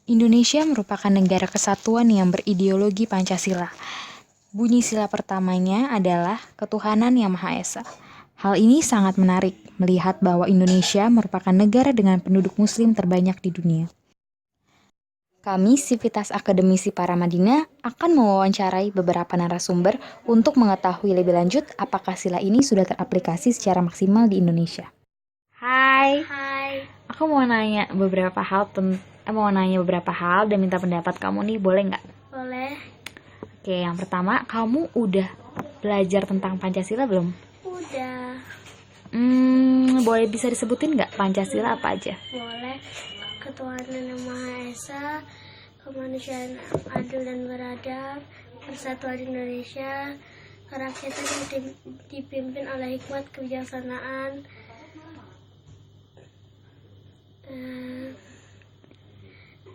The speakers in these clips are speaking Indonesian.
Indonesia merupakan negara kesatuan yang berideologi Pancasila. Bunyi sila pertamanya adalah ketuhanan yang Maha Esa. Hal ini sangat menarik melihat bahwa Indonesia merupakan negara dengan penduduk muslim terbanyak di dunia. Kami, Sivitas Akademisi Paramadina, akan mewawancarai beberapa narasumber untuk mengetahui lebih lanjut apakah sila ini sudah teraplikasi secara maksimal di Indonesia. Hai. Aku mau nanya beberapa hal dan minta pendapat kamu nih, boleh nggak? Boleh. Oke, yang pertama, kamu udah belajar tentang Pancasila belum? Udah. Boleh bisa disebutin nggak Pancasila apa aja? Boleh. Ketuhanan yang Maha Esa, kemanusiaan adil dan beradab, persatuan Indonesia, kerakyatan yang dipimpin oleh hikmat kebijaksanaan,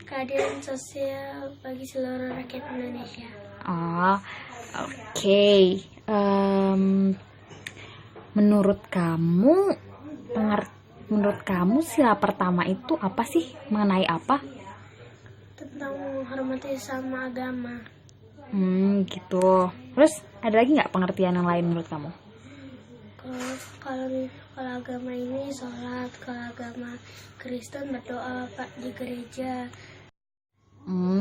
keadilan sosial bagi seluruh rakyat Indonesia. Oh, oke. Menurut kamu sila pertama itu apa sih? Mengenai apa? Tentang menghormati sesama agama. Gitu. Terus ada lagi nggak pengertian yang lain menurut kamu? Kalau agama ini sholat, kalau agama Kristen berdoa di gereja.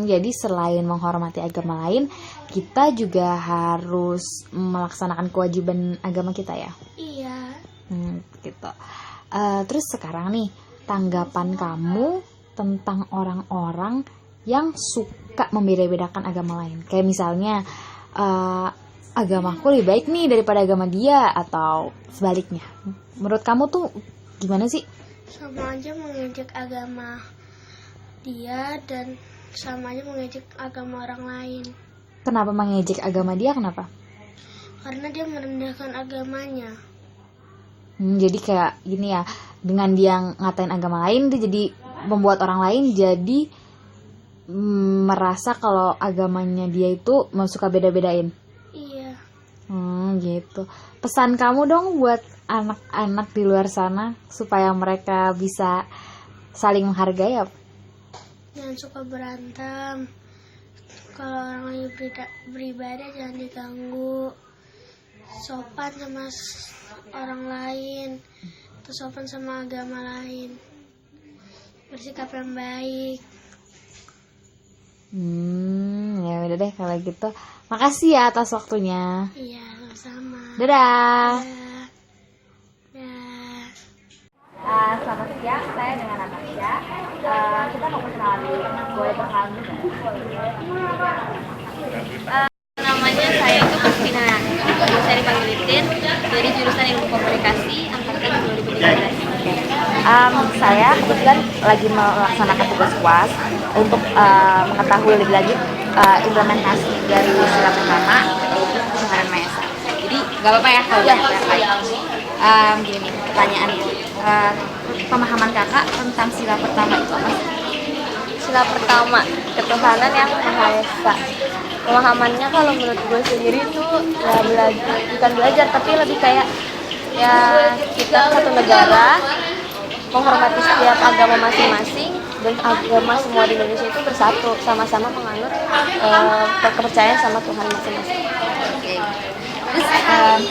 Jadi selain menghormati agama lain, kita juga harus melaksanakan kewajiban agama kita ya? Iya. Gitu. Terus sekarang nih, tanggapan kamu tentang orang-orang yang suka membeda-bedakan agama lain. Kayak misalnya, agamaku lebih baik nih daripada agama dia, atau sebaliknya. Menurut kamu tuh gimana sih? Sama aja mengejek agama dia dan sama aja mengejek agama orang lain. Kenapa mengejek agama dia? Kenapa? Karena dia merendahkan agamanya. Jadi kayak gini ya, dengan dia ngatain agama lain, dia jadi membuat orang lain jadi merasa kalau agamanya dia itu suka beda-bedain. Iya. Gitu. Pesan kamu dong buat anak-anak di luar sana supaya mereka bisa saling menghargai ya? Jangan suka berantem. Kalau orang lagi beribadah jangan diganggu. Sopan sama orang lain, atau sopan sama agama lain. Bersikap yang baik. Ya udah deh kalau gitu. Makasih ya atas waktunya. Iya, sama-sama. Dadah. Selamat siang, saya dengan Natasha. Kita mau kenalan dulu, boleh berkenalan dulu? Namanya saya itu Kristina. Saya dipanggil Litin dari jurusan Ilmu Komunikasi angkatan 2013. Saya kebetulan lagi melaksanakan tugas UAS untuk mengetahui lebih lanjut implementasi dari sila pertama yaitu ketuhanan Maha Esa. Jadi nggak apa-apa ya kalau banyak yang lain. Gini nih pertanyaannya, pemahaman kakak tentang sila pertama itu apa sih? Sila pertama, ketuhanan yang Maha Esa. Pemahamannya kalau menurut gue sendiri itu ya bukan belajar tapi lebih kayak ya kita satu negara menghormati setiap agama masing-masing dan agama semua di Indonesia itu bersatu sama-sama menganut kepercayaan sama Tuhan masing-masing. Terus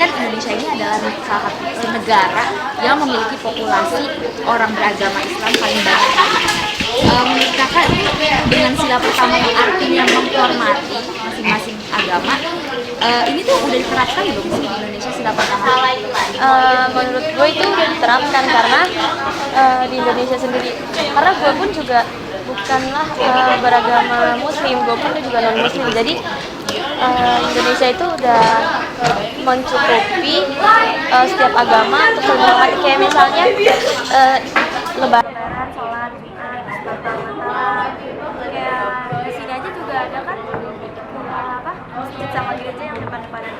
kan Indonesia ini adalah salah satu negara yang memiliki populasi orang beragama Islam paling banyak. Menurut kakak dengan sila pertama yang artinya menghormati masing-masing agama, ini tuh udah diterapkan belum sih di Indonesia sila pertama? Menurut gue itu udah diterapkan karena di Indonesia sendiri, karena gue pun juga bukanlah beragama muslim, gue pun juga non muslim, jadi Indonesia itu udah mencukupi setiap agama untuk menghormati, kayak misalnya lebaran, sholat, kayak di sini aja juga ada kan masjid sama gereja yang depan-depanan.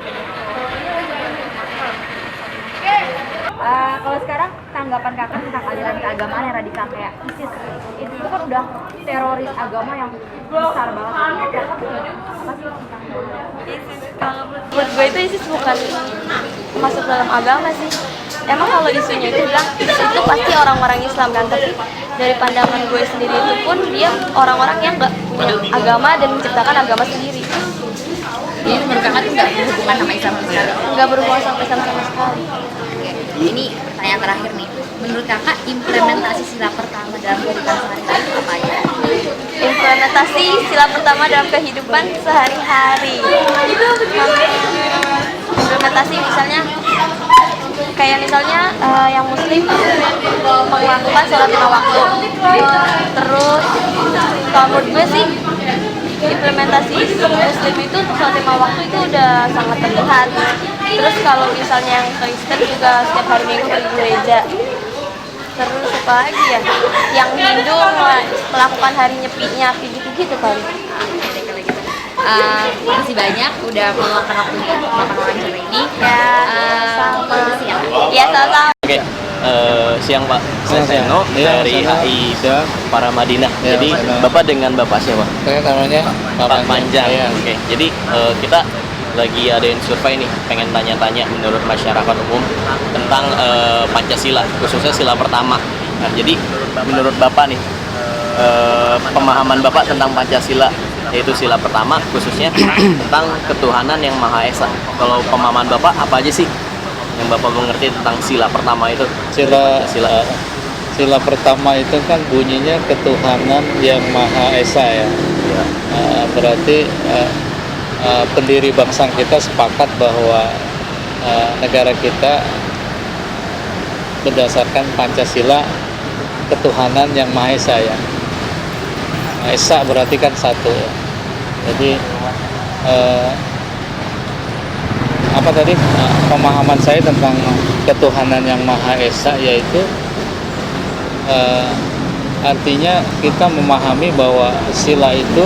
Kalau sekarang tanggapan kakak tentang aliran keagamaan yang radikal kayak ISIS, itu kan udah teroris agama yang besar banget. Kakak apa sih tentang ISIS, kalau menurut gue itu ISIS bukan masuk dalam agama sih, emang kalau isunya itu bilang itu pasti orang-orang Islam kan, tapi dari pandangan gue sendiri itu pun dia orang-orang yang nggak punya agama dan menciptakan agama sendiri, Jadi menurut kakak tuh nggak berhubungan sama Islam sama sekali. nggak berhubungan sama Islam sama sekali. Oke. Ini pertanyaan terakhir nih. Menurut kakak implementasi sila pertama dalam kehidupan sehari-hari itu apa aja? Implementasi sila pertama dalam kehidupan sehari-hari. Implementasi misalnya kayak misalnya yang muslim melakukan sholat 5 waktu. Terus kalau menurut gue sih implementasi muslim itu sholat 5 waktu itu udah sangat terlihat. Terus kalau misalnya yang Kristen juga setiap hari Minggu pergi gereja. Terus apa lagi ya? Yang Hindu melakukan hari nyepi gitu-gitu kali. Oke, kalau gitu. Makasih banyak udah meluangkan waktunya untuk melakukan wawancara ini. Ya, sama. Makasih ya. Ya, sama-sama. Oke, siang Pak. Saya Seno dari HI Paramadina. Ya, Jadi Seno. Bapak dengan Bapak siapa? Saya namanya Pak Panjang. Iya. Oke, jadi kita lagi adain survei nih, pengen tanya-tanya menurut masyarakat umum tentang Pancasila, khususnya sila pertama. Nah, jadi menurut Bapak nih, pemahaman Bapak tentang Pancasila, yaitu sila pertama, khususnya tentang ketuhanan yang Maha Esa. Kalau pemahaman Bapak apa aja sih yang Bapak mengerti tentang sila pertama itu? Sila sila pertama itu kan bunyinya ketuhanan yang Maha Esa ya. Ya. Berarti pendiri bangsa kita sepakat bahwa negara kita berdasarkan Pancasila ketuhanan yang Maha Esa ya. Maha Esa berarti kan satu ya. Jadi apa tadi pemahaman saya tentang ketuhanan yang Maha Esa yaitu artinya kita memahami bahwa sila itu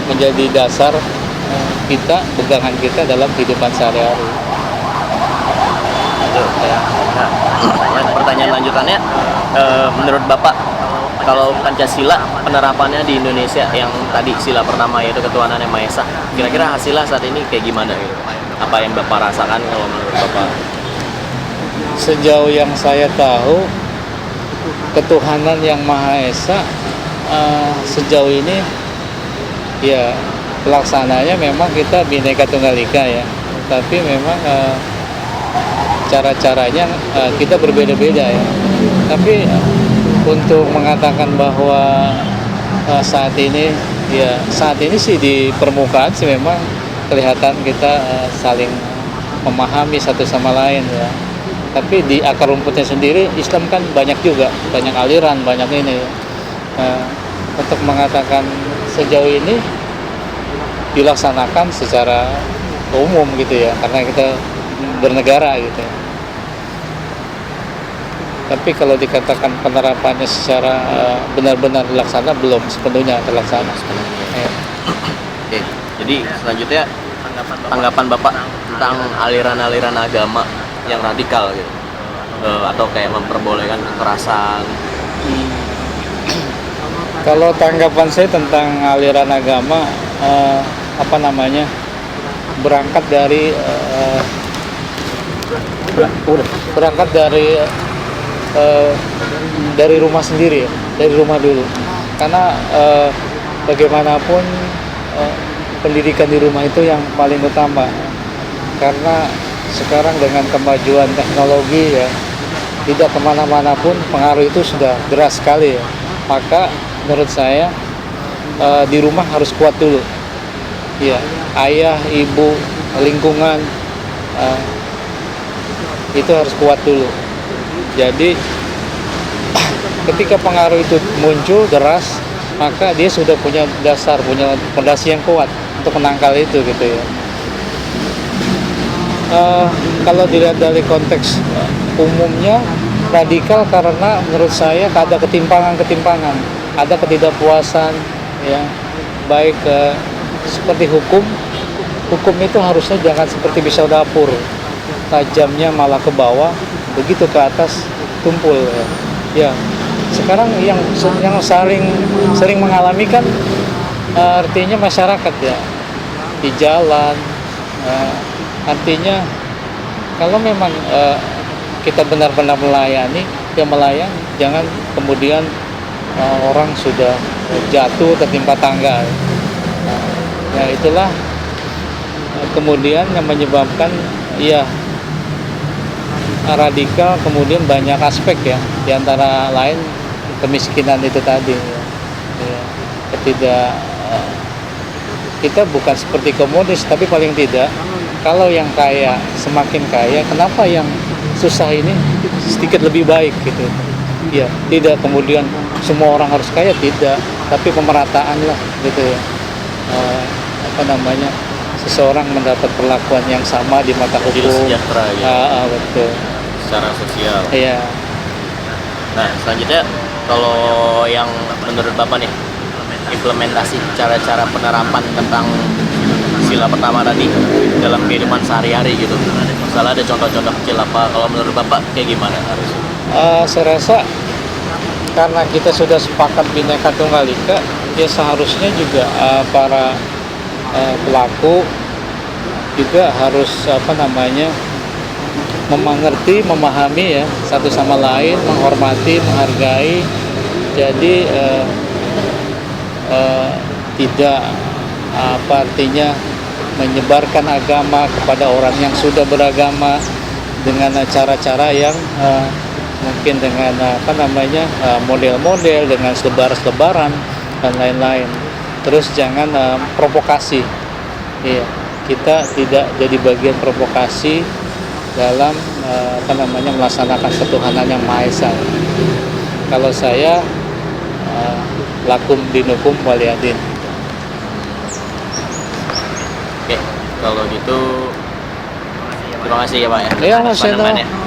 menjadi dasar kita, pegangan kita dalam kehidupan sehari-hari. Itu ya. Nah, pertanyaan lanjutannya, menurut Bapak, kalau Pancasila penerapannya di Indonesia yang tadi sila pertama yaitu ketuhanan yang Maha Esa, kira-kira hasilnya saat ini kayak gimana gitu? Apa yang Bapak rasakan kalau menurut Bapak? Sejauh yang saya tahu, ketuhanan yang Maha Esa sejauh ini ya pelaksananya memang kita Bhinneka Tunggal Ika ya, tapi memang cara-caranya kita berbeda-beda ya. Tapi untuk mengatakan bahwa saat ini sih di permukaan sih memang kelihatan kita saling memahami satu sama lain ya. Tapi di akar rumputnya sendiri Islam kan banyak juga, banyak aliran, banyak ini. Untuk mengatakan sejauh ini dilaksanakan secara umum gitu ya, karena kita bernegara gitu. Tapi kalau dikatakan penerapannya secara benar-benar dilaksana, belum sepenuhnya terlaksana. Oke, jadi selanjutnya tanggapan Bapak tentang aliran-aliran agama yang radikal gitu, atau kayak memperbolehkan kekerasan. Kalau tanggapan saya tentang aliran agama berangkat dari rumah sendiri ya, dari rumah dulu. Karena bagaimanapun pendidikan di rumah itu yang paling utama. Karena sekarang dengan kemajuan teknologi ya, tidak kemana-mana pun pengaruh itu sudah deras sekali ya. Maka menurut saya di rumah harus kuat dulu. Ya, ayah, ibu, lingkungan itu harus kuat dulu. Jadi ketika pengaruh itu muncul deras, maka dia sudah punya dasar, punya fondasi yang kuat untuk menangkal itu gitu ya. Kalau dilihat dari konteks umumnya radikal karena menurut saya ada ketimpangan, ada ketidakpuasan ya, baik seperti hukum itu harusnya jangan seperti pisau dapur, tajamnya malah ke bawah, begitu ke atas tumpul ya. Sekarang yang sering mengalami kan artinya masyarakat ya, di jalan. Artinya kalau memang kita benar-benar melayani, ya melayani. Jangan kemudian orang sudah jatuh tertimpa tangga. Ya itulah kemudian yang menyebabkan ya radikal, kemudian banyak aspek ya, diantara lain kemiskinan itu tadi ya. Kita bukan seperti komunis, tapi paling tidak kalau yang kaya semakin kaya, kenapa yang susah ini sedikit lebih baik gitu ya. Tidak kemudian semua orang harus kaya, tidak, tapi pemerataan lah gitu ya. Seseorang mendapat perlakuan yang sama di mata Adil hukum. sejahtera gitu. Betul. Secara sosial. Iya. Nah, selanjutnya kalau yang menurut Bapak nih, implementasi cara-cara penerapan tentang sila pertama tadi dalam kehidupan sehari-hari gitu. Misalnya ada contoh-contoh kecil apa, kalau menurut Bapak kayak gimana harus? Saya rasa karena kita sudah sepakat Bhinneka Tunggal Ika, ya seharusnya juga para pelaku juga harus mengerti, memahami ya satu sama lain, menghormati, menghargai. Jadi tidak artinya menyebarkan agama kepada orang yang sudah beragama dengan cara-cara yang mungkin dengan model-model, dengan selebaran dan lain-lain. Terus jangan provokasi. Iya, kita tidak jadi bagian provokasi dalam melaksanakan ketuhanan yang Maha Esa. Kalau saya lakum dinukum waliyadin. Oke, kalau gitu terima kasih ya Pak ya. Iya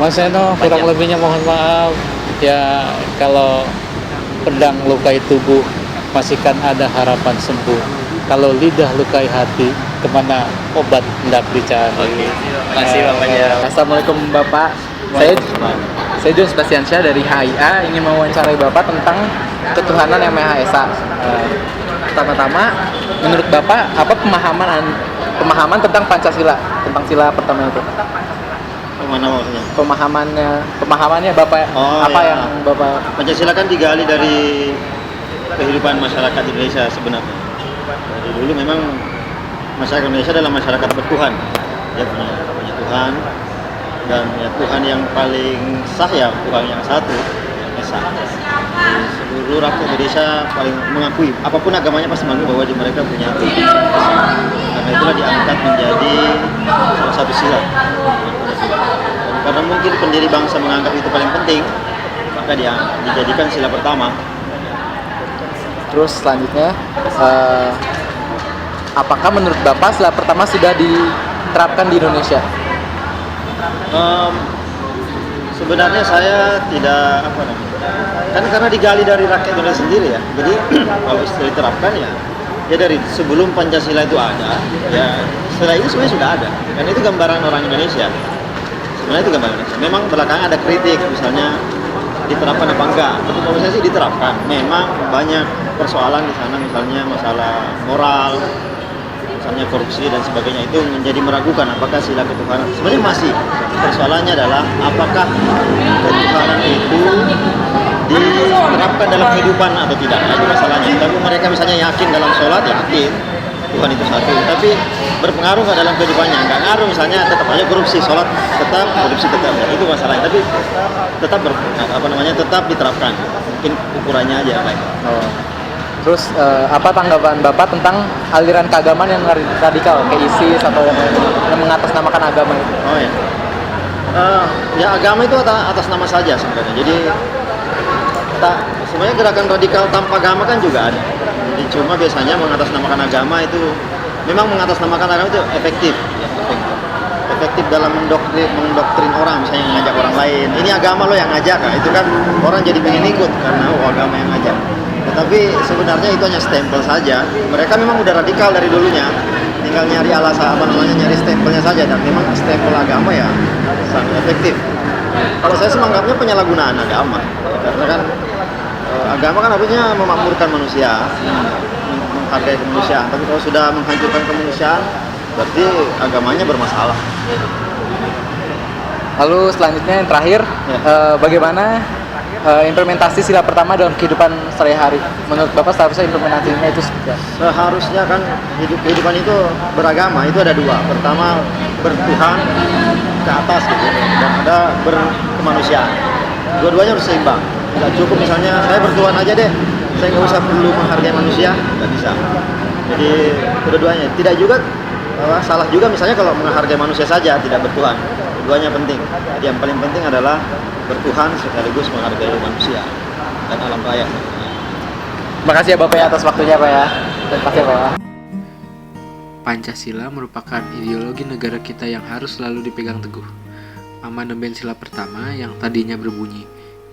Mas Seno, kurang lebihnya mohon maaf. Ya kalau pedang lukai tubuh masih kan ada harapan sembuh. Kalau lidah lukai hati, kemana obat hendak dicari. Oke, terima kasih Bapaknya. Assalamualaikum Bapak. Saya John Sebastiansyah dari HIA ingin mewawancarai Bapak tentang ketuhanan yang Maha Esa. Pertama-tama, menurut Bapak apa pemahaman tentang Pancasila, tentang sila pertama itu? Mana maksudnya? Pemahamannya Bapak yang Bapak? Pancasila kan digali dari kehidupan masyarakat Indonesia sebenarnya. Dari dulu memang masyarakat Indonesia adalah masyarakat bertuhan. Dia punya Tuhan, dan ya Tuhan yang paling sah ya Tuhan yang satu, yang esa. Seluruh rakyat Indonesia paling mengakui, apapun agamanya pasti mengakui bahwa di mereka punya Tuhan. Karena itulah diangkat menjadi salah satu sila. Dan karena mungkin pendiri bangsa menganggap itu paling penting, maka dia dijadikan sila pertama. Terus selanjutnya, apakah menurut Bapak sila pertama sudah diterapkan di Indonesia? Sebenarnya saya tidak kan karena digali dari rakyat Indonesia sendiri ya. Jadi kalau istilah diterapkan ya dari sebelum Pancasila itu ada, ya setelah itu sebenarnya sudah ada. Dan itu gambaran orang Indonesia. Sebenarnya itu gambaran Indonesia. Memang belakangan ada kritik, misalnya diterapkan apa enggak. Tapi kalau saya sih diterapkan. Memang banyak persoalan di sana, misalnya masalah moral, misalnya korupsi dan sebagainya, itu menjadi meragukan apakah sila ketuhanan. Sebenarnya masih persoalannya adalah apakah ketuhanan itu diterapkan dalam kehidupan atau tidak. Itu masalahnya. Tapi mereka misalnya yakin dalam sholat, yakin Tuhan itu satu, tapi berpengaruh nggak dalam kehidupannya? Nggak ngaruh, misalnya tetap aja korupsi, sholat tetap, korupsi tetap. Itu masalahnya. Tapi tetap tetap diterapkan. Mungkin ukurannya aja baik. Terus apa tanggapan Bapak tentang aliran keagamaan yang radikal kayak ISIS atau yang mengatasnamakan agama itu? Oh ya. Ya agama itu atas nama saja sebenarnya. Jadi sebenarnya gerakan radikal tanpa agama kan juga ada. Jadi cuma biasanya mengatasnamakan agama itu memang mengatasnamakan agama itu efektif. Efektif dalam mendoktrin orang, misalnya mengajak orang lain. Ini agama lo yang ngajak, itu kan orang jadi pengen ikut karena agama yang ngajak. Tetapi sebenarnya itu hanya stempel saja. Mereka memang udah radikal dari dulunya. Tinggal nyari alasan nyari stempelnya saja, dan memang stempel agama ya sangat efektif. Kalau saya sih menganggapnya penyalahgunaan agama. Karena kan agama kan harusnya memakmurkan manusia, menghargai kemanusiaan. Tapi kalau sudah menghancurkan kemanusiaan, berarti agamanya bermasalah. Lalu selanjutnya yang terakhir, bagaimana implementasi sila pertama dalam kehidupan sehari-hari? Menurut Bapak seharusnya implementasinya itu seperti apa? Seharusnya kan kehidupan itu beragama, itu ada dua. Pertama bertuhan ke atas gitu, dan ada berkemanusiaan. Dua-duanya harus seimbang. Tidak cukup misalnya saya bertuhan aja deh, saya nggak usah perlu menghargai manusia, nggak bisa. Jadi kedua-duanya. Tidak juga salah juga misalnya kalau menghargai manusia saja tidak bertuhan. Keduanya penting. Jadi yang paling penting adalah bertuhan sekaligus menghargai manusia dan alam raya. Makasih ya Bapak ya atas waktunya Pak ya. Terima kasih Pak ya. Pancasila merupakan ideologi negara kita yang harus selalu dipegang teguh. Amandemen sila pertama yang tadinya berbunyi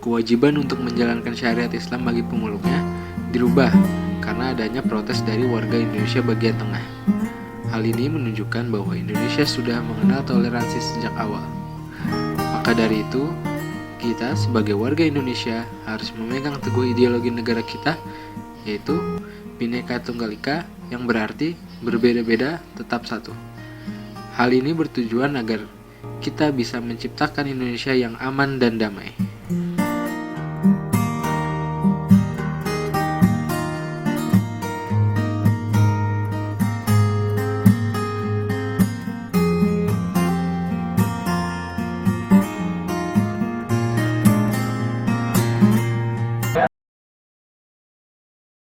kewajiban untuk menjalankan syariat Islam bagi pemeluknya dirubah karena adanya protes dari warga Indonesia bagian tengah. Hal ini menunjukkan bahwa Indonesia sudah mengenal toleransi sejak awal. Maka dari itu, kita sebagai warga Indonesia harus memegang teguh ideologi negara kita, yaitu Bhinneka Tunggal Ika, yang berarti berbeda-beda tetap satu. Hal ini bertujuan agar kita bisa menciptakan Indonesia yang aman dan damai.